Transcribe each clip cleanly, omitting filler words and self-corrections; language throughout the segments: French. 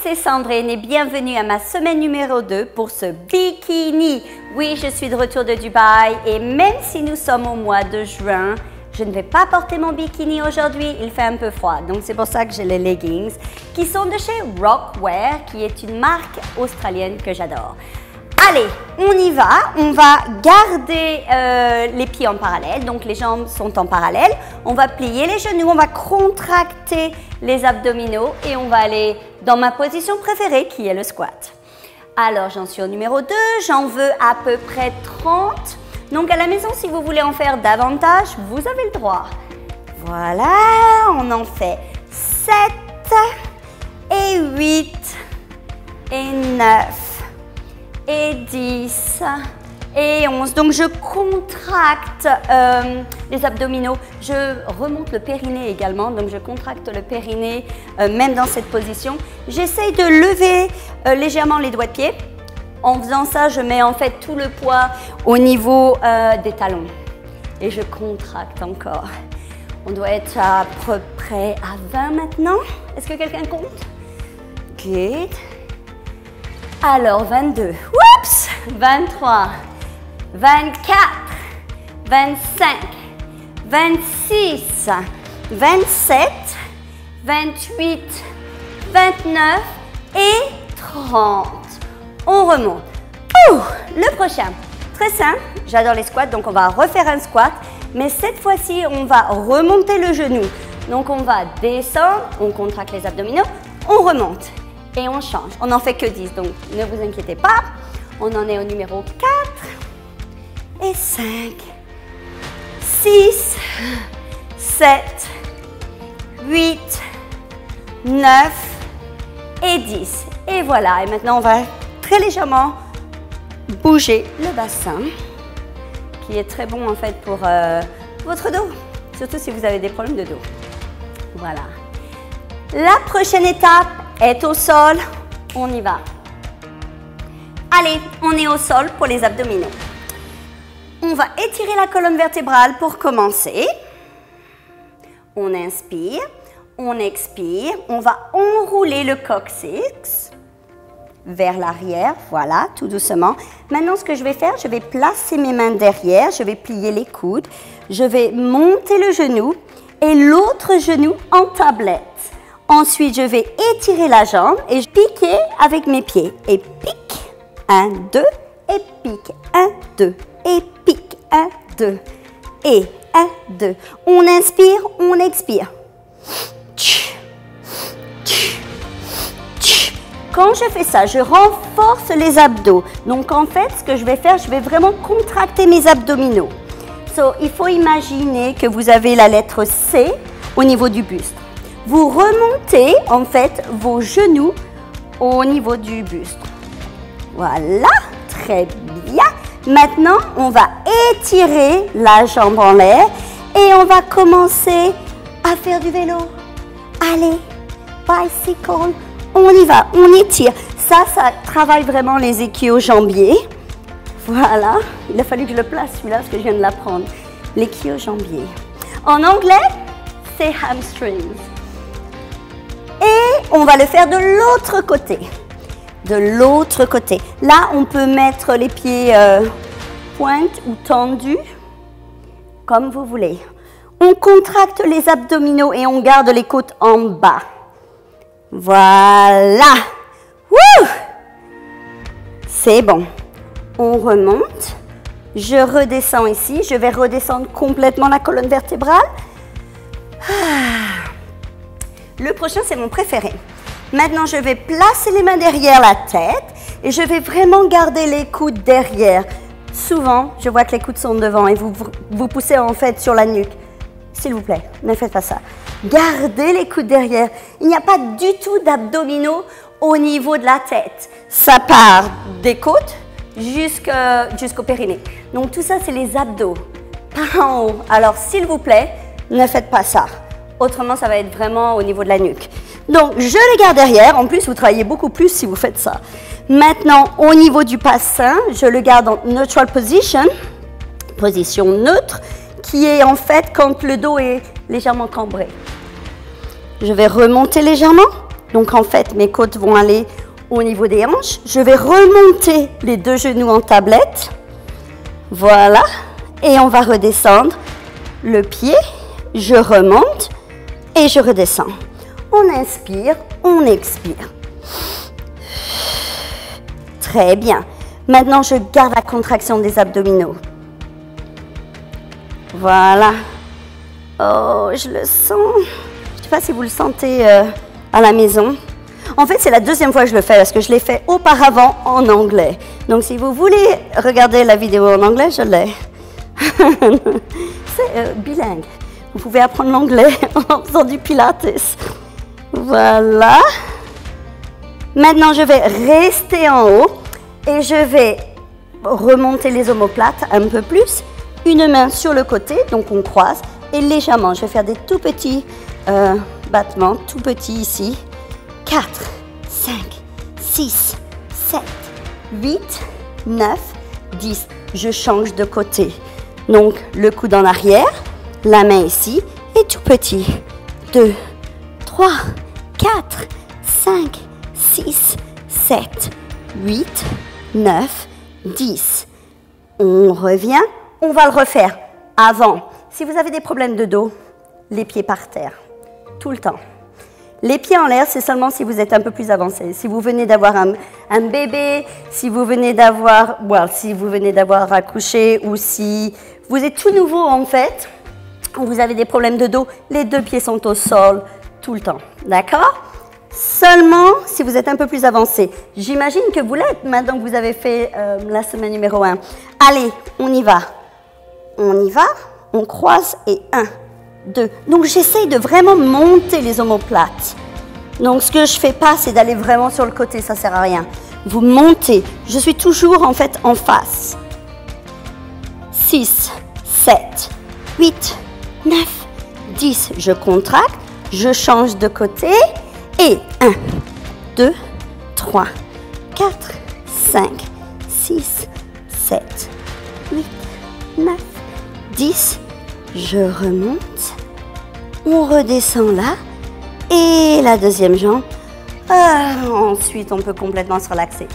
c'est Sandrine et bienvenue à ma semaine numéro 2 pour ce bikini. Oui, je suis de retour de Dubaï et même si nous sommes au mois de juin, je ne vais pas porter mon bikini aujourd'hui, il fait un peu froid. Donc c'est pour ça que j'ai les leggings qui sont de chez Rockwear, qui est une marque australienne que j'adore. Allez, on y va. On va garder les pieds en parallèle, donc les jambes sont en parallèle. On va plier les genoux, on va contracter les abdominaux et on va aller dans ma position préférée qui est le squat. Alors, j'en suis au numéro 2, j'en veux à peu près 30. Donc à la maison, si vous voulez en faire davantage, vous avez le droit. Voilà, on en fait 7 et 8 et 9. Et 10 et 11. Donc, je contracte les abdominaux. Je remonte le périnée également. Donc, je contracte le périnée même dans cette position. J'essaye de lever légèrement les doigts de pied. En faisant ça, je mets en fait tout le poids au niveau des talons. Et je contracte encore. On doit être à peu près à 20 maintenant. Est-ce que quelqu'un compte? Good. Alors, 22, oups, 23, 24, 25, 26, 27, 28, 29 et 30. On remonte. Le prochain, très simple, j'adore les squats, donc on va refaire un squat, mais cette fois-ci, on va remonter le genou. Donc, on va descendre, on contracte les abdominaux, on remonte. Et on change. On n'en fait que 10, donc ne vous inquiétez pas. On en est au numéro 4 et 5, 6, 7, 8, 9 et 10. Et voilà, et maintenant on va très légèrement bouger le bassin, qui est très bon en fait pour votre dos, surtout si vous avez des problèmes de dos. Voilà. La prochaine étape est au sol, on y va. Allez, on est au sol pour les abdominaux. On va étirer la colonne vertébrale pour commencer. On inspire, on expire, on va enrouler le coccyx vers l'arrière, voilà, tout doucement. Maintenant, ce que je vais faire, je vais placer mes mains derrière, je vais plier les coudes, je vais monter le genou et l'autre genou en tablette. Ensuite, je vais étirer la jambe et je piquer avec mes pieds. Et pique, 1, 2, et pique, 1, 2, et pique, 1, 2, et 1, 2. On inspire, on expire. Quand je fais ça, je renforce les abdos. Donc, en fait, ce que je vais faire, je vais vraiment contracter mes abdominaux. Il faut imaginer que vous avez la lettre C au niveau du buste. Vous remontez en fait vos genoux au niveau du buste. Voilà, très bien. Maintenant, on va étirer la jambe en l'air et on va commencer à faire du vélo. Allez, bicycle, on y va, on étire. Ça travaille vraiment les ischio-jambiers. Voilà, il a fallu que je le place celui-là parce que je viens de l'apprendre. L'ischio-jambier. En anglais, c'est hamstrings. Et on va le faire de l'autre côté. De l'autre côté. Là, on peut mettre les pieds pointes ou tendus, comme vous voulez. On contracte les abdominaux et on garde les côtes en bas. Voilà. Wouh! C'est bon. On remonte. Je redescends ici. Je vais redescendre complètement la colonne vertébrale. Le prochain, c'est mon préféré. Maintenant, je vais placer les mains derrière la tête et je vais vraiment garder les coudes derrière. Souvent, je vois que les coudes sont devant et vous poussez en fait sur la nuque. S'il vous plaît, ne faites pas ça. Gardez les coudes derrière. Il n'y a pas du tout d'abdominaux au niveau de la tête. Ça part des côtes jusqu'au périnée. Donc, tout ça, c'est les abdos, pas en haut. Alors, s'il vous plaît, ne faites pas ça. Autrement, ça va être vraiment au niveau de la nuque. Donc, je les garde derrière. En plus, vous travaillez beaucoup plus si vous faites ça. Maintenant, au niveau du bassin, je le garde en neutral position, position neutre, qui est en fait quand le dos est légèrement cambré. Je vais remonter légèrement Donc en fait, mes côtes vont aller au niveau des hanches. Je vais remonter les deux genoux en tablette. Voilà. Et on va redescendre le pied. Je remonte et je redescends. On inspire, on expire. Très bien. Maintenant, je garde la contraction des abdominaux. Voilà. Oh, je le sens. Je ne sais pas si vous le sentez à la maison. En fait, c'est la deuxième fois que je le fais parce que je l'ai fait auparavant en anglais. Donc, si vous voulez regarder la vidéo en anglais, je l'ai. C'est bilingue. Vous pouvez apprendre l'anglais en faisant du pilates. Voilà. Maintenant, je vais rester en haut et je vais remonter les omoplates un peu plus. Une main sur le côté, donc on croise. Et légèrement, je vais faire des tout petits battements, tout petits ici. 4, 5, 6, 7, 8, 9, 10. Je change de côté. Donc, le coude en arrière, la main ici, et tout petit. 2, 3, 4, 5, 6, 7, 8, 9, 10. On revient. On va le refaire avant. Si vous avez des problèmes de dos, les pieds par terre, tout le temps. Les pieds en l'air, c'est seulement si vous êtes un peu plus avancé. Si vous venez d'avoir un bébé, si vous venez d'avoir accouché ou si vous êtes tout nouveau en fait, vous avez des problèmes de dos, les deux pieds sont au sol tout le temps. D'accord? Seulement si vous êtes un peu plus avancé. J'imagine que vous l'êtes maintenant que vous avez fait la semaine numéro 1. Allez, on y va. On y va, on croise et 1, 2. Donc j'essaye de vraiment monter les omoplates. Donc ce que je ne fais pas, c'est d'aller vraiment sur le côté, ça ne sert à rien. Vous montez, je suis toujours en fait en face. 6, 7, 8, 9, 10. Je contracte, je change de côté et 1, 2, 3, 4, 5, 6, 7, 8, 9, 10, je remonte, on redescend là, et la deuxième jambe. Ensuite, on peut complètement se relaxer.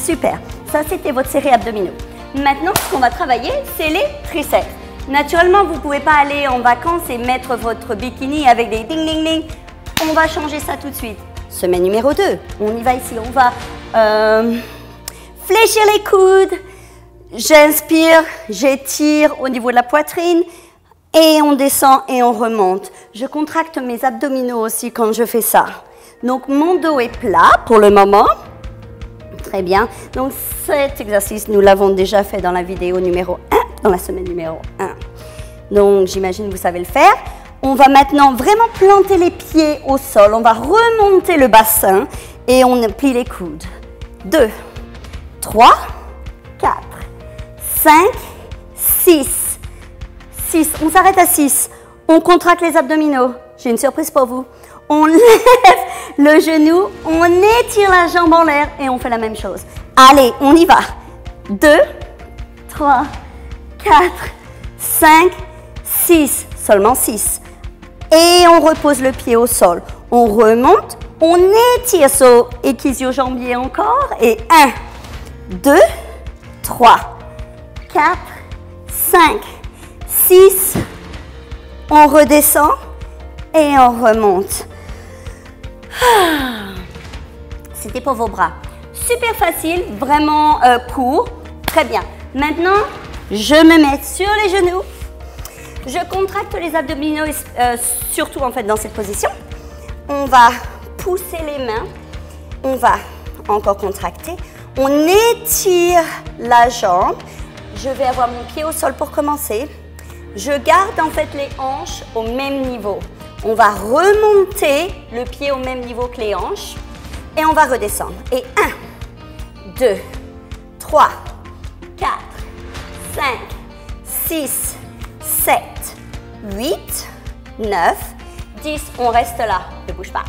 Super, ça c'était votre série abdominaux. Maintenant, ce qu'on va travailler, c'est les triceps. Naturellement, vous ne pouvez pas aller en vacances et mettre votre bikini avec des ding ding ding. On va changer ça tout de suite. Semaine numéro 2, on y va ici, on va fléchir les coudes. J'inspire, j'étire au niveau de la poitrine et on descend et on remonte. Je contracte mes abdominaux aussi quand je fais ça. Donc mon dos est plat pour le moment. Très bien. Donc cet exercice, nous l'avons déjà fait dans la vidéo numéro 1, dans la semaine numéro 1. Donc j'imagine que vous savez le faire. On va maintenant vraiment planter les pieds au sol. On va remonter le bassin et on plie les coudes. 2, 3, 4. 5, 6, 6, on s'arrête à 6, on contracte les abdominaux, j'ai une surprise pour vous, on lève le genou, on étire la jambe en l'air et on fait la même chose. Allez, on y va, 2, 3, 4, 5, 6, seulement 6, et on repose le pied au sol, on remonte, on étire son ischio-jambier encore, et 1, 2, 3, 4, 5, 6, on redescend et on remonte. C'était pour vos bras. Super facile, vraiment court. Très bien. Maintenant, je me mets sur les genoux. Je contracte les abdominaux, surtout en fait dans cette position. On va pousser les mains. On va encore contracter. On étire la jambe. Je vais avoir mon pied au sol pour commencer. Je garde en fait les hanches au même niveau. On va remonter le pied au même niveau que les hanches. Et on va redescendre. Et 1, 2, 3, 4, 5, 6, 7, 8, 9, 10. On reste là, ne bouge pas.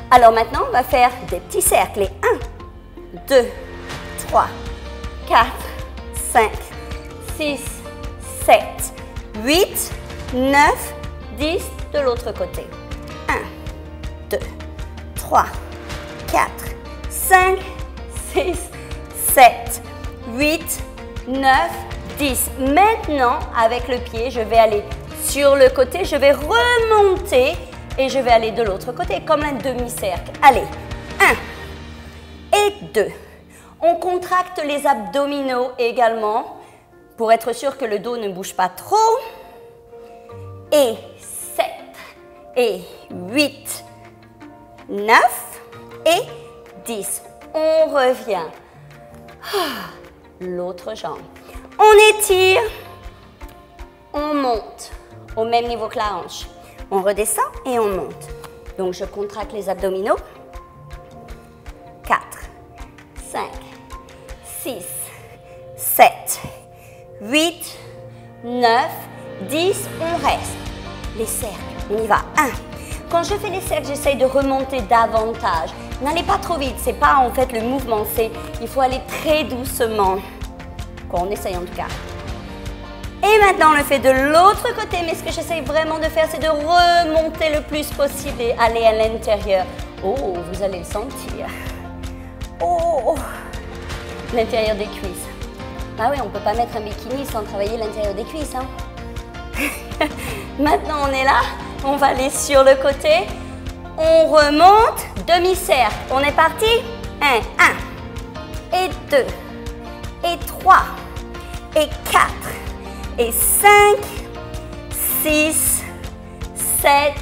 Alors maintenant, on va faire des petits cercles. Et 1, 2, 3, 4, 5, 6, 7, 8, 9, 10 de l'autre côté. 1, 3, 4, 5, 6, 7, 8, 9, 10. Maintenant, avec le pied, je vais aller sur le côté, je vais remonter et je vais aller de l'autre côté, comme un demi-cercle. Allez, 1 et 2. On contracte les abdominaux également pour être sûr que le dos ne bouge pas trop. Et 7, et 8, 9 et 10. On revient. L'autre jambe. On étire, on monte au même niveau que la hanche. On redescend et on monte. Donc je contracte les abdominaux. 4, 5, 6, 7, 8, 9, 10. On reste. Les cercles, on y va. 1. Quand je fais les cercles, j'essaye de remonter davantage. N'allez pas trop vite, c'est pas en fait le mouvement, c'est il faut aller très doucement. Quoi, on essaye en tout cas. Et maintenant, on le fait de l'autre côté, mais ce que j'essaye vraiment de faire, c'est de remonter le plus possible et aller à l'intérieur. Oh, vous allez le sentir. Oh, l'intérieur des cuisses. Ah oui, on ne peut pas mettre un bikini sans travailler l'intérieur des cuisses. Hein. Maintenant, on est là. On va aller sur le côté. On remonte. Demi-cercle. On est parti. 1 et 2 et 3 et 4 et 5, 6, 7,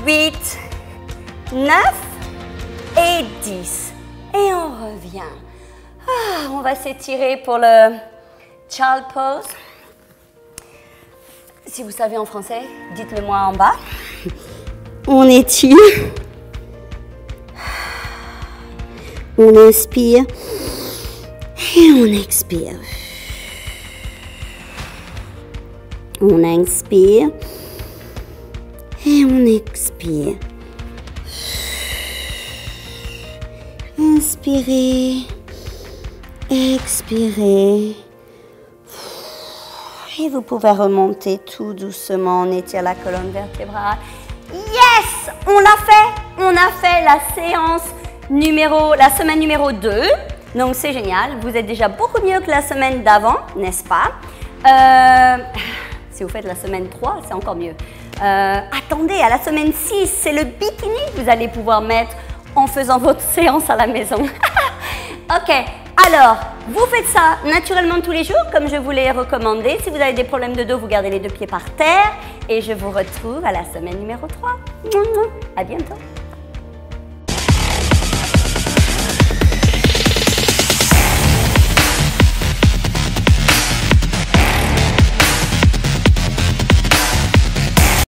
8, 9 et 10. Et on revient. On va s'étirer pour le child pose. Si vous savez en français, dites-le moi en bas. On étire. On inspire. Et on expire. On inspire. Et on expire. Inspirez. Expirez. Et vous pouvez remonter tout doucement. On étire la colonne vertébrale. Yes! On l'a fait! On a fait la séance la semaine numéro 2. Donc c'est génial. Vous êtes déjà beaucoup mieux que la semaine d'avant, n'est-ce pas? Si vous faites la semaine 3, c'est encore mieux. Attendez, à la semaine 6, c'est le bikini que vous allez pouvoir mettre en faisant votre séance à la maison. Ok. Alors, vous faites ça naturellement tous les jours, comme je vous l'ai recommandé. Si vous avez des problèmes de dos, vous gardez les 2 pieds par terre. Et je vous retrouve à la semaine numéro 3. À bientôt.